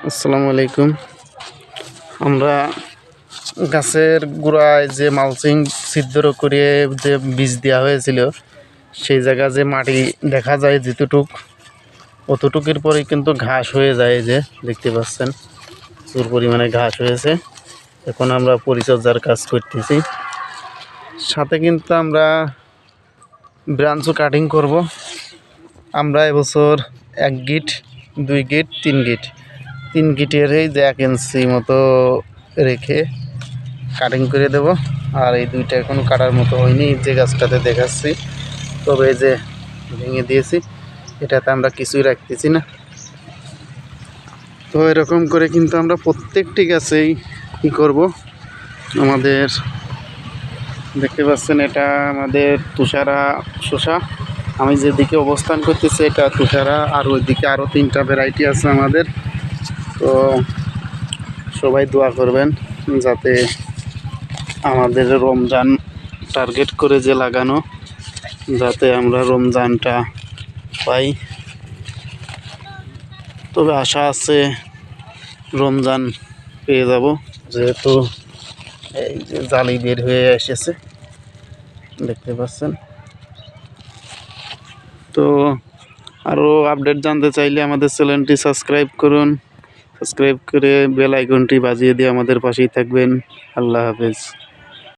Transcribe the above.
আসসালামু আলাইকুম। আমরা গাছের গোড়ায় যে মালচিং ছিদ্র করে যে বীজ দেওয়া হয়েছিল, সেই জায়গা যে মাটি দেখা যায় যেতটুক, অতটুকুর পরে কিন্তু ঘাস হয়ে যায়। যে দেখতে পাচ্ছেন প্রচুর পরিমাণে ঘাস হয়েছে। এখন আমরা পরিচর্যার কাজ করতেছি, সাথে কিন্তু আমরা ব্রাঞ্চও কাটিং করব। আমরা এবছর 1 গিট, 2 গিট, 3 গিট, 3 গিটের এই যে 1 ইঞ্চি মতো রেখে কাটিং করে দেব। আর এই দুইটা এখনো কাটার মতো হয়নি, যে গাছটাতে দেখাচ্ছি, তবে এই যে ভেঙে দিয়েছি, এটাতে আমরা কিছুই রাখতেছি না। তো এরকম করে কিন্তু আমরা প্রত্যেকটি গাছেই কী করব, আমাদের দেখতে পাচ্ছেন এটা আমাদের তুষারা শসা। আমি যেদিকে অবস্থান করতেছি এটা তুষারা, আর ওইদিকে আরও 3টা ভ্যারাইটি আছে আমাদের। তো সবাই দোয়া করবেন যাতে আমাদের রমজান টার্গেট করে যে লাগানো, যাতে আমরা রমজানটা পাই। তবে আশা আছে রমজান পেয়ে যাব, যেহেতু এই যে জালি বের হয়ে এসেছে দেখতে পাচ্ছেন। তো আরও আপডেট জানতে চাইলে আমাদের চ্যানেলটি সাবস্ক্রাইব করুন, সাবস্ক্রাইব করে বেল আইকনটি বাজিয়ে দিয়ে আমাদের পাশেই থাকবেন। আল্লাহ হাফেজ।